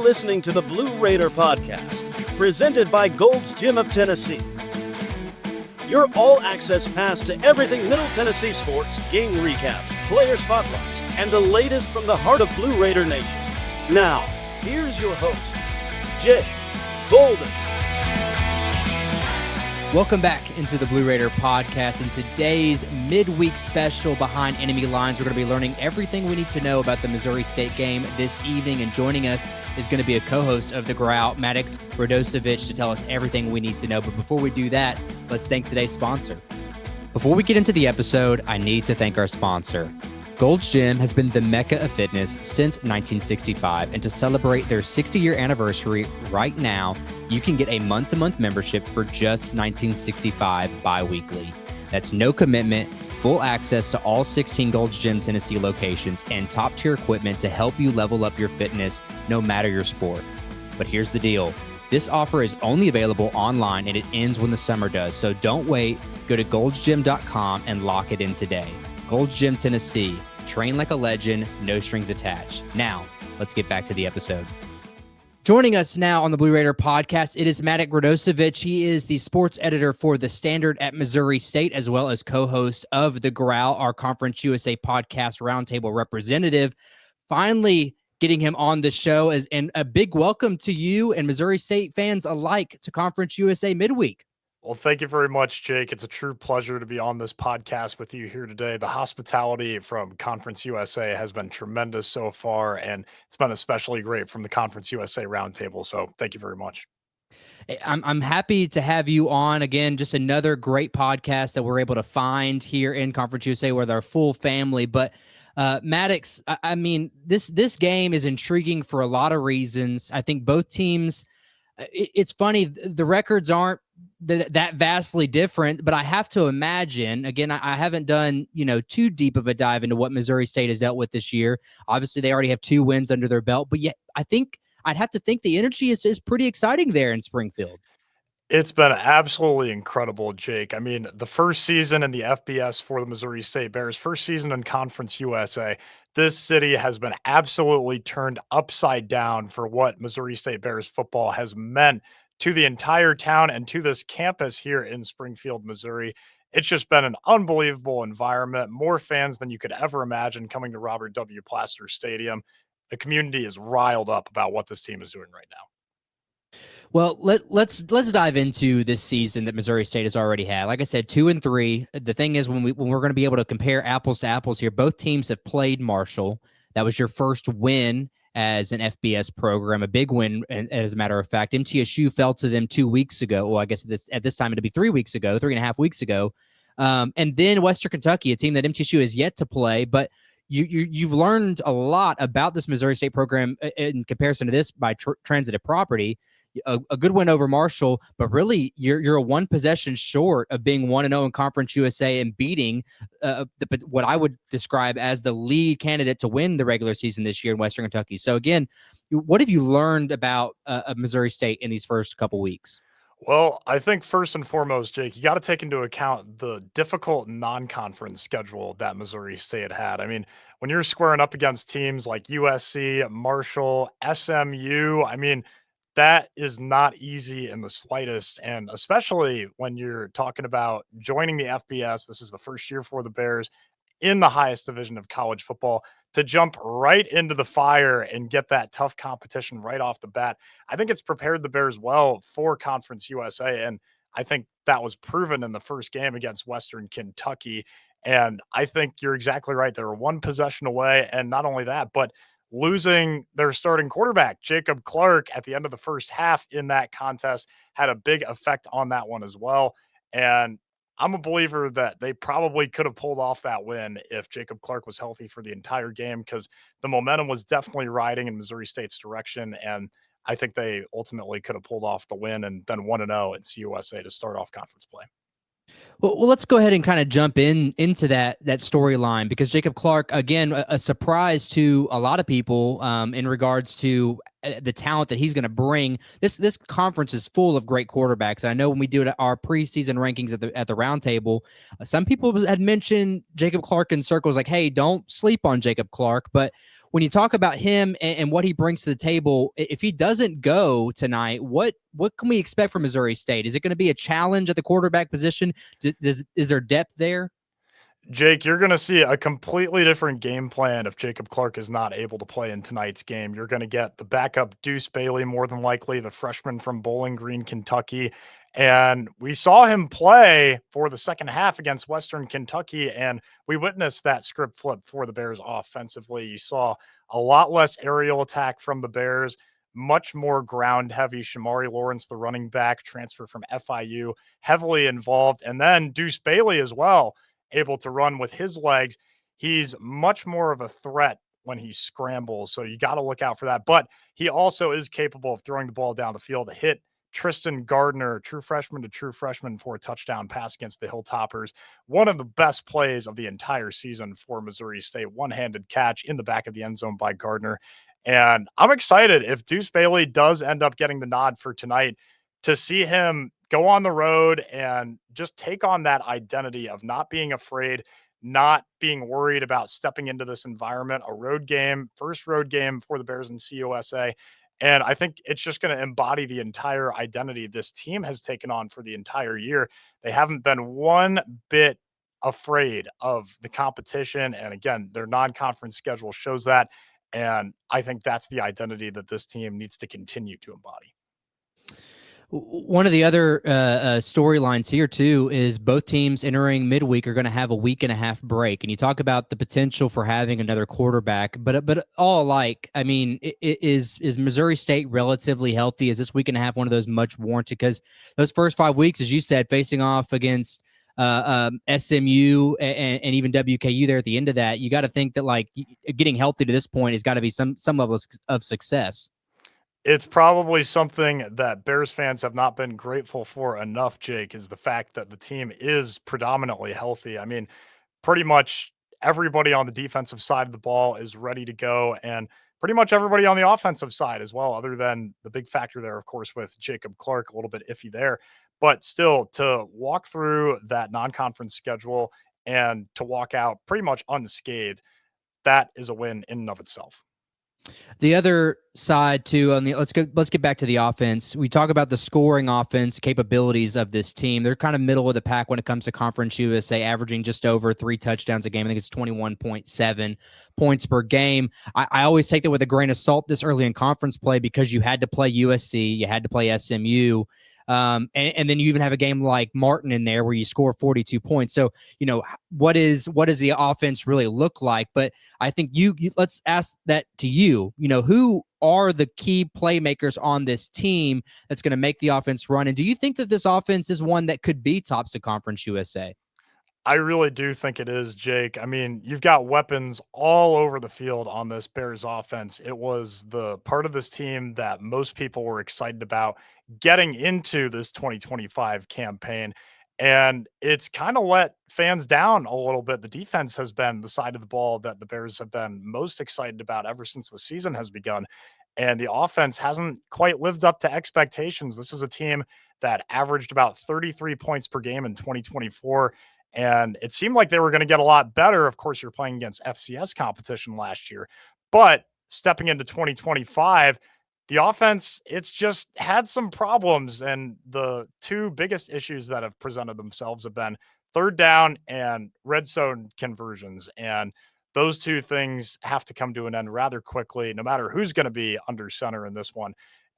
listening to the Blue Raider Podcast, presented by Gold's Gym of Tennessee. Your all-access pass to everything Middle Tennessee sports, game recaps, player spotlights, and the latest from the heart of Blue Raider Nation. Now, here's your host, Jay Golden. Welcome back into the Blue Raider Podcast. In today's midweek special Behind Enemy Lines, we're going to be learning everything we need to know about the Missouri State game this evening. And joining us is going to be a co-host of the Growl, Maddux Radosevic, to tell us everything we need to know. But before we do that, let's thank today's sponsor. Before we get into the episode, I need to thank our sponsor. Gold's Gym has been the mecca of fitness since 1965, and to celebrate their 60-year anniversary right now, you can get a month-to-month membership for just $19.65 bi-weekly. That's no commitment, full access to all 16 Gold's Gym Tennessee locations, and top-tier equipment to help you level up your fitness no matter your sport. But here's the deal. This offer is only available online, and it ends when the summer does, so don't wait. Go to goldsgym.com and lock it in today. Gold's Gym Tennessee. Train like a legend, no strings attached. Now, let's get back to the episode. Joining us now on the Blue Raider Podcast, it is Maddux Radosevic. He is the sports editor for The Standard at Missouri State, as well as co-host of the Growl, our Conference USA podcast roundtable representative. Finally getting him on the show, and a big welcome to you and Missouri State fans alike to Conference USA midweek. Well, thank you very much, Jake. It's a true pleasure to be on this podcast with you here today. The hospitality from Conference USA has been tremendous so far, and it's been especially great from the Conference USA Roundtable. So thank you very much. I'm happy to have you on again. Just another great podcast that we're able to find here in Conference USA with our full family. But Maddux, I mean, this game is intriguing for a lot of reasons. I think both teams. It's funny, the records aren't that vastly different, but I have to imagine, again, I haven't done, too deep of a dive into what Missouri State has dealt with this year. Obviously, they already have 2 wins under their belt, but yet I think I'd have to think the energy is pretty exciting there in Springfield. It's been absolutely incredible, Jake. I mean, the first season in the FBS for the Missouri State Bears, first season in Conference USA, this city has been absolutely turned upside down for what Missouri State Bears football has meant to the entire town and to this campus here in Springfield, Missouri. It's just been an unbelievable environment, more fans than you could ever imagine coming to Robert W. Plaster Stadium. The community is riled up about what this team is doing right now. Well, let's dive into this season that Missouri State has already had. Like I said, 2-3. The thing is, when we're going to be able to compare apples to apples here, both teams have played Marshall. That was your first win as an FBS program, a big win, as a matter of fact. MTSU fell to them 2 weeks ago. Well, I guess at this time it'd be 3 weeks ago, 3.5 weeks ago. And then Western Kentucky, a team that MTSU has yet to play, but you've learned a lot about this Missouri State program in comparison to this by transitive property. A good win over Marshall, but really you're a one possession short of being 1-0 in Conference USA and beating what I would describe as the lead candidate to win the regular season this year in Western Kentucky. So again, what have you learned about Missouri State in these first couple weeks? Well, I think first and foremost, Jake, you got to take into account the difficult non-conference schedule that Missouri State had. I mean, when you're squaring up against teams like USC, Marshall, SMU, I mean, that is not easy in the slightest. And especially when you're talking about joining the FBS, this is the first year for the Bears in the highest division of college football, to jump right into the fire and get that tough competition right off the bat. I think it's prepared the Bears well for Conference USA. And I think that was proven in the first game against Western Kentucky. And I think you're exactly right. They were one possession away. And not only that, but losing their starting quarterback, Jacob Clark, at the end of the first half in that contest had a big effect on that one as well. And I'm a believer that they probably could have pulled off that win if Jacob Clark was healthy for the entire game, because the momentum was definitely riding in Missouri State's direction. And I think they ultimately could have pulled off the win and been 1-0 at CUSA to start off conference play. Well, let's go ahead and kind of jump into that storyline, because Jacob Clark, again, a surprise to a lot of people in regards to the talent that he's going to bring. This conference is full of great quarterbacks. And I know when we do our preseason rankings at the roundtable, some people had mentioned Jacob Clark in circles like, hey, don't sleep on Jacob Clark. But when you talk about him and what he brings to the table, if he doesn't go tonight, what can we expect from Missouri State? Is it going to be a challenge at the quarterback position? Is there depth there? Jake, you're going to see a completely different game plan if Jacob Clark is not able to play in tonight's game. You're going to get the backup Deuce Bailey, more than likely, the freshman from Bowling Green, Kentucky. And we saw him play for the second half against Western Kentucky, and we witnessed that script flip for the Bears offensively. You saw a lot less aerial attack from the Bears, much more ground heavy. Shamari Lawrence, the running back, transfer from FIU, heavily involved. And then Deuce Bailey as well, able to run with his legs. He's much more of a threat when he scrambles, so you got to look out for that. But he also is capable of throwing the ball down the field to hit Tristan Gardner, true freshman, for a touchdown pass against the Hilltoppers. One of the best plays of the entire season for Missouri State. One-handed catch in the back of the end zone by Gardner. And I'm excited if Deuce Bailey does end up getting the nod for tonight to see him go on the road and just take on that identity of not being afraid, not being worried about stepping into this environment, a road game, first road game for the Bears in CUSA. And I think it's just going to embody the entire identity this team has taken on for the entire year. They haven't been one bit afraid of the competition. And again, their non-conference schedule shows that. And I think that's the identity that this team needs to continue to embody. One of the other storylines here, too, is both teams entering midweek are going to have a week and a half break. And you talk about the potential for having another quarterback, but all alike, I mean, is Missouri State relatively healthy? Is this week and a half one of those much warranted? Because those first 5 weeks, as you said, facing off against SMU and even WKU there at the end of that, you got to think that like getting healthy to this point has got to be some level of success. It's probably something that Bears fans have not been grateful for enough, Jake, is the fact that the team is predominantly healthy. I mean, pretty much everybody on the defensive side of the ball is ready to go, and pretty much everybody on the offensive side as well, other than the big factor there, of course, with Jacob Clark, a little bit iffy there. But still, to walk through that non-conference schedule and to walk out pretty much unscathed, that is a win in and of itself. The other side too, let's get back to the offense. We talk about the scoring offense capabilities of this team. They're kind of middle of the pack when it comes to Conference USA, averaging just over 3 touchdowns a game. I think it's 21.7 points per game. I always take that with a grain of salt this early in conference play because you had to play USC, you had to play SMU. And then you even have a game like Martin in there where you score 42 points. So, you know, what does the offense really look like? But I think you let's ask that to you. You know, who are the key playmakers on this team that's going to make the offense run? And do you think that this offense is one that could be tops of Conference USA? I really do think it is, Jake. I mean, you've got weapons all over the field on this Bears offense. It was the part of this team that most people were excited about getting into this 2025 campaign. And it's kind of let fans down a little bit. The defense has been the side of the ball that the Bears have been most excited about ever since the season has begun. And the offense hasn't quite lived up to expectations. This is a team that averaged about 33 points per game in 2024. And it seemed like they were going to get a lot better. Of course, you're playing against FCS competition last year, but stepping into 2025, the offense, it's just had some problems. And the two biggest issues that have presented themselves have been third down and red zone conversions. And those two things have to come to an end rather quickly, no matter who's going to be under center in this one.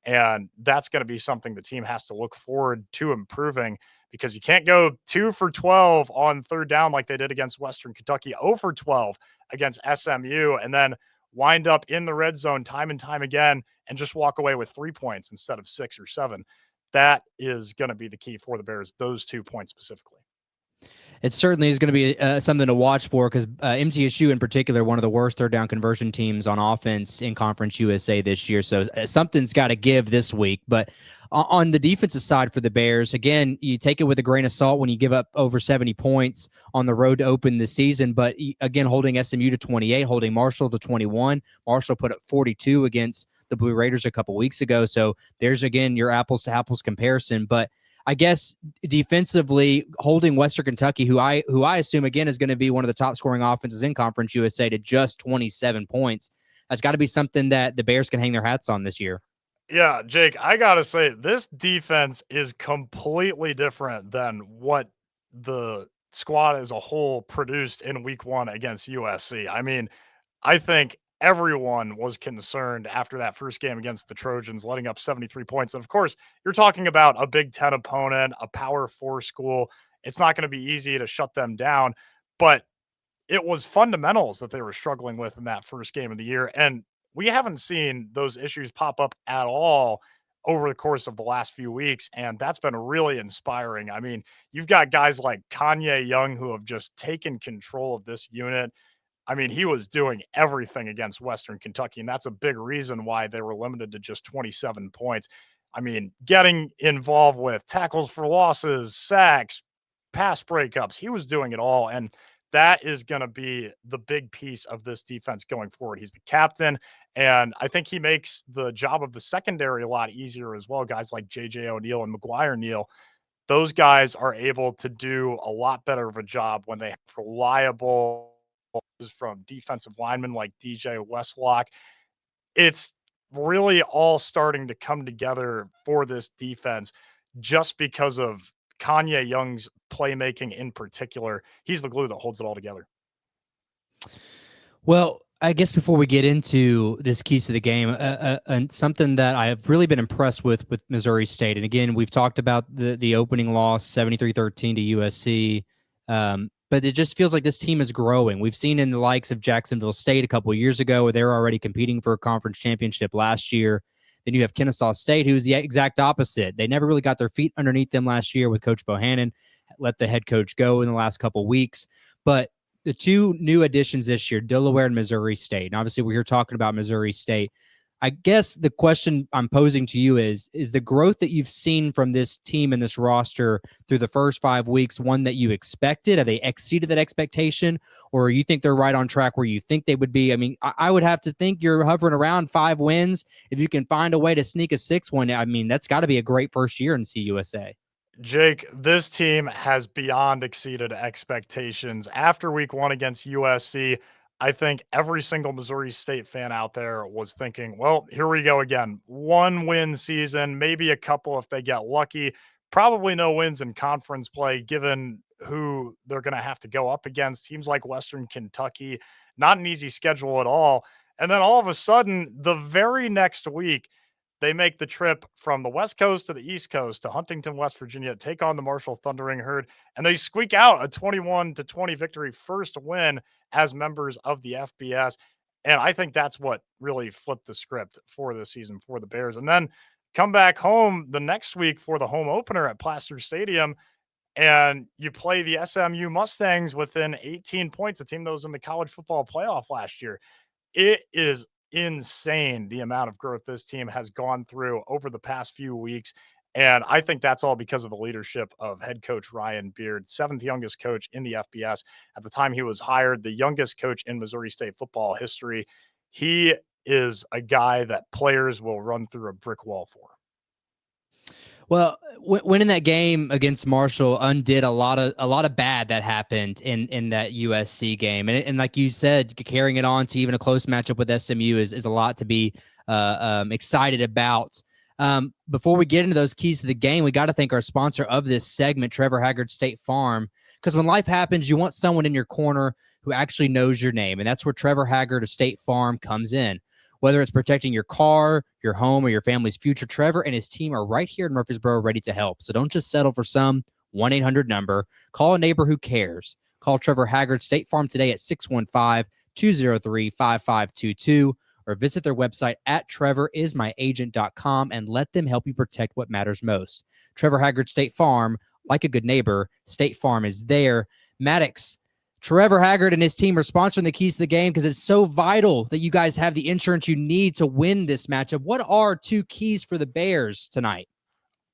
And that's going to be something the team has to look forward to improving, because you can't go 2 for 12 on third down like they did against Western Kentucky, 0 for 12 against SMU, and then wind up in the red zone time and time again and just walk away with 3 points instead of 6 or 7. That is going to be the key for the Bears, those 2 points specifically. It certainly is going to be something to watch for, because MTSU in particular, one of the worst third down conversion teams on offense in Conference USA this year. So something's got to give this week. But on the defensive side for the Bears, again, you take it with a grain of salt when you give up over 70 points on the road to open the season. But again, holding SMU to 28, holding Marshall to 21. Marshall put up 42 against the Blue Raiders a couple weeks ago. So there's, again, your apples to apples comparison. But I guess defensively, holding Western Kentucky, who I assume, again, is going to be one of the top scoring offenses in Conference USA, to just 27 points. That's got to be something that the Bears can hang their hats on this year. Yeah, Jake, I gotta say, this defense is completely different than what the squad as a whole produced in week 1 against USC. I mean, I think everyone was concerned after that first game against the Trojans, letting up 73 points. And of course, you're talking about a Big Ten opponent, a Power 4 school. It's not going to be easy to shut them down, but it was fundamentals that they were struggling with in that first game of the year. And we haven't seen those issues pop up at all over the course of the last few weeks. And that's been really inspiring. I mean, you've got guys like Kanye Young who have just taken control of this unit. I mean, he was doing everything against Western Kentucky, and that's a big reason why they were limited to just 27 points. I mean, getting involved with tackles for losses, sacks, pass breakups, he was doing it all. And that is going to be the big piece of this defense going forward. He's the captain, and I think he makes the job of the secondary a lot easier as well. Guys like JJ O'Neal and McGuire Neal, those guys are able to do a lot better of a job when they have reliable from defensive linemen like DJ Westlock. It's really all starting to come together for this defense just because of Kanye Young's playmaking in particular. He's the glue that holds it all together. Well, I guess before we get into this keys to the game, and something that I have really been impressed with Missouri State, and again, we've talked about the opening loss, 73-13 to USC, but it just feels like this team is growing. We've seen in the likes of Jacksonville State a couple of years ago where they were already competing for a conference championship last year. Then you have Kennesaw State, who's the exact opposite. They never really got their feet underneath them last year with Coach Bohannon, let the head coach go in the last couple of weeks. But the two new additions this year, Delaware and Missouri State. And obviously, we're here talking about Missouri State. I guess the question I'm posing to you is the growth that you've seen from this team and this roster through the first 5 weeks one that you expected? Have they exceeded that expectation? Or you think they're right on track where you think they would be? I mean, I would have to think you're hovering around 5 wins. If you can find a way to sneak a 6th one, I mean, that's got to be a great first year in CUSA. Jake, this team has beyond exceeded expectations. After week 1 against USC, I think every single Missouri State fan out there was thinking, well, here we go again. 1-win season, maybe a couple if they get lucky. Probably no wins in conference play, given who they're going to have to go up against. Teams like Western Kentucky, not an easy schedule at all. And then all of a sudden, the very next week, they make the trip from the West Coast to the East Coast to Huntington, West Virginia, take on the Marshall Thundering Herd, and they squeak out a 21-20 victory, first win as members of the FBS. And I think that's what really flipped the script for this season for the Bears. And then come back home the next week for the home opener at Plaster Stadium, and you play the SMU Mustangs within 18 points, a team that was in the college football playoff last year. It is insane the amount of growth this team has gone through over the past few weeks. And I think that's all because of the leadership of head coach Ryan Beard, 7th youngest coach in the FBS. At the time he was hired, the youngest coach in Missouri State football history. He is a guy that players will run through a brick wall for. Well, winning that game against Marshall undid a lot of bad that happened in that USC game, and like you said, carrying it on to even a close matchup with SMU is a lot to be excited about. Before we get into those keys to the game, we got to thank our sponsor of this segment, Trevor Haggard State Farm, because when life happens, you want someone in your corner who actually knows your name, and that's where Trevor Haggard of State Farm comes in. Whether it's protecting your car, your home, or your family's future, Trevor and his team are right here in Murfreesboro ready to help. So don't just settle for some 1-800 number. Call a neighbor who cares. Call Trevor Haggard State Farm today at 615-203-5522 or visit their website at trevorismyagent.com and let them help you protect what matters most. Trevor Haggard State Farm, like a good neighbor, State Farm is there. Maddux, Trevor Haggard and his team are sponsoring the keys to the game because it's so vital that you guys have the insurance you need to win this matchup. What are 2 keys for the Bears tonight?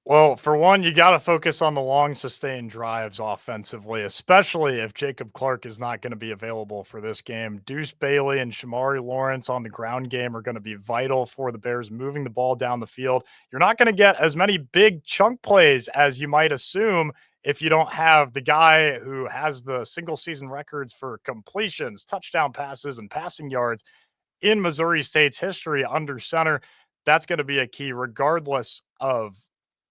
Well, for one, you got to focus on the long sustained drives offensively, especially if Jacob Clark is not going to be available for this game. Deuce Bailey and Shamari Lawrence on the ground game are going to be vital for the Bears moving the ball down the field. You're not going to get as many big chunk plays as you might assume if you don't have the guy who has the single season records for completions, touchdown passes, and passing yards. in Missouri State's history under center. That's going to be a key, regardless of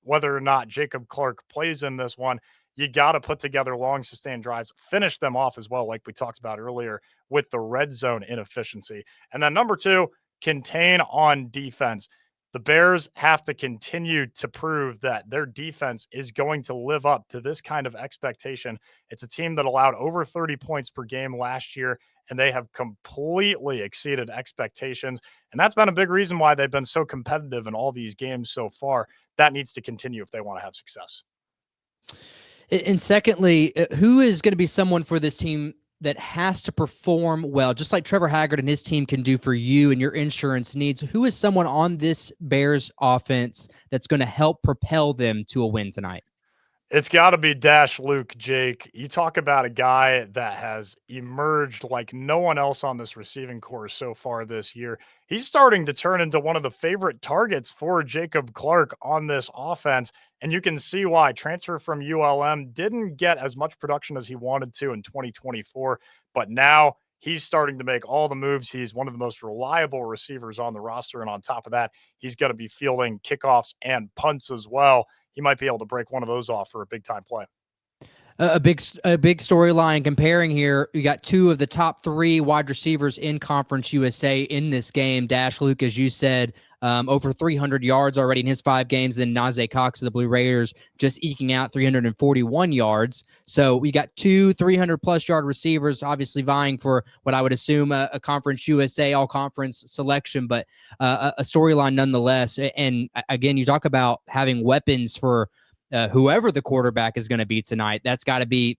whether or not Jacob Clark plays in this one. You got to put together long, sustained drives, finish them off as well, like we talked about earlier with the red zone inefficiency. And then number two, contain on defense. The Bears have to continue to prove that their defense is going to live up to this kind of expectation. It's a team that allowed over 30 points per game last year, and they have completely exceeded expectations. And that's been a big reason why they've been so competitive in all these games so far. That needs to continue if they want to have success. And secondly, who is going to be someone for this team that has to perform well, just like Trevor Haggard and his team can do for you and your insurance needs? Who is someone on this Bears offense that's going to help propel them to a win tonight? It's got to be Dash Luke, Jake. You talk about a guy that has emerged like no one else on this receiving corps so far this year. He's starting to turn into one of the favorite targets for Jacob Clark on this offense. And you can see why. Transfer from ULM didn't get as much production as he wanted to in 2024, but now he's starting to make all the moves. He's one of the most reliable receivers on the roster. And on top of that, he's going to be fielding kickoffs and punts as well. He might be able to break one of those off for a big time play. A big storyline comparing here. You got two of the top three wide receivers in Conference USA in this game. Dash Luke, as you said, over 300 yards already in his 5 games. Then Najee Cox of the Blue Raiders just eking out 341 yards. So we got two 300-plus yard receivers, obviously vying for what I would assume a Conference USA all-conference selection, but a storyline nonetheless. And again, you talk about having weapons for whoever the quarterback is going to be tonight. That's got to be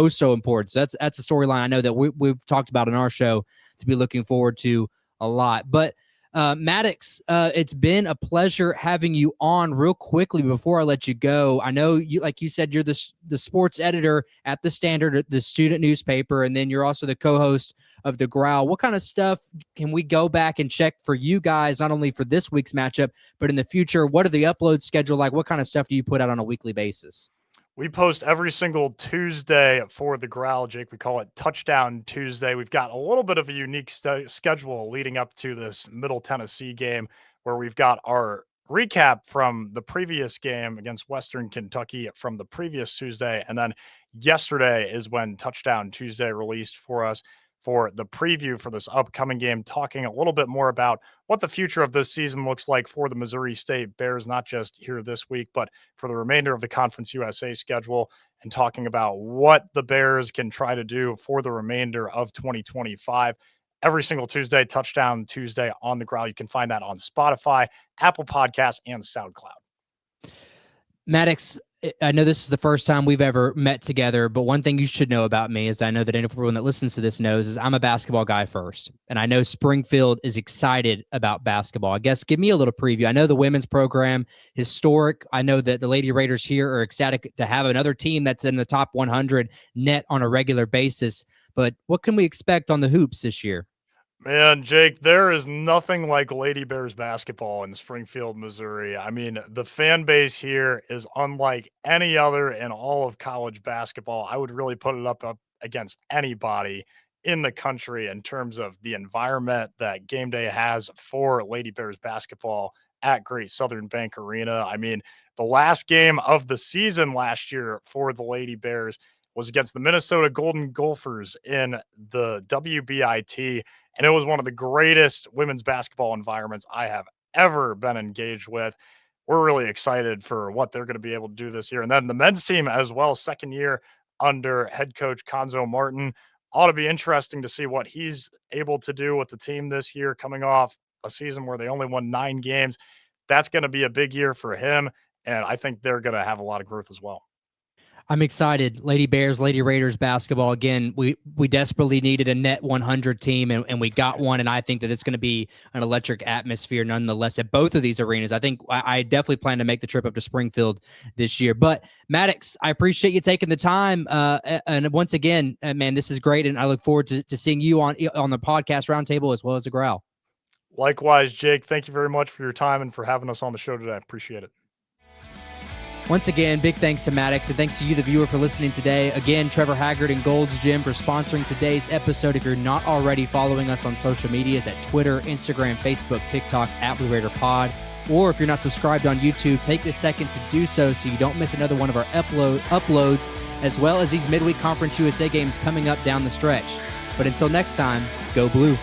so important. So that's a storyline I know that we've talked about in our show to be looking forward to a lot. But Maddux, it's been a pleasure having you on. Real quickly before I let you go, I know you, like you said, you're the sports editor at the Standard, the student newspaper, and then you're also the co-host of the Growl. What kind of stuff can we go back and check for you guys, not only for this week's matchup, but in the future? What are the upload schedule like? What kind of stuff do you put out on a weekly basis? We post every single Tuesday for the Growl, Jake. We call it Touchdown Tuesday. We've got a little bit of a unique schedule leading up to this Middle Tennessee game, where we've got our recap from the previous game against Western Kentucky from the previous Tuesday. And then yesterday is when Touchdown Tuesday released for us for the preview for this upcoming game, talking a little bit more about what the future of this season looks like for the Missouri State Bears, not just here this week, but for the remainder of the Conference USA schedule, and talking about what the Bears can try to do for the remainder of 2025. Every single Tuesday, Touchdown Tuesday on the Growl. You can find that on Spotify, Apple Podcasts, and SoundCloud. Maddux, I know this is the first time we've ever met together, but one thing you should know about me is I know that everyone that listens to this knows is I'm a basketball guy first. And I know Springfield is excited about basketball. I guess give me a little preview. I know the women's program, historic. I know that the Lady Raiders here are ecstatic to have another team that's in the top 100 net on a regular basis. But what can we expect on the hoops this year? Man, Jake, there is nothing like Lady Bears basketball in Springfield, Missouri. I mean, the fan base here is unlike any other in all of college basketball. I would really put it up against anybody in the country in terms of the environment that game day has for Lady Bears basketball at Great Southern Bank Arena. I mean, the last game of the season last year for the Lady Bears was against the Minnesota Golden Gophers in the WBIT. And it was one of the greatest women's basketball environments I have ever been engaged with. We're really excited for what they're going to be able to do this year. And then the men's team as well, second year under head coach Conzo Martin. Ought to be interesting to see what he's able to do with the team this year, coming off a season where they only won 9 games. That's going to be a big year for him. And I think they're going to have a lot of growth as well. I'm excited. Lady Bears, Lady Raiders basketball. Again, we desperately needed a net 100 team, and we got one, and I think that it's going to be an electric atmosphere nonetheless at both of these arenas. I think I definitely plan to make the trip up to Springfield this year. But, Maddux, I appreciate you taking the time. And once again, man, this is great, and I look forward to seeing you on the podcast roundtable as well as the Growl. Likewise, Jake. Thank you very much for your time and for having us on the show today. I appreciate it. Once again, big thanks to Maddux, and thanks to you, the viewer, for listening today. Again, Trevor Haggard and Gold's Gym for sponsoring today's episode. If you're not already following us on social medias at Twitter, Instagram, Facebook, TikTok, at Blue Raider Pod, or if you're not subscribed on YouTube, take a second to do so you don't miss another one of our uploads, as well as these midweek Conference USA games coming up down the stretch. But until next time, go Blue.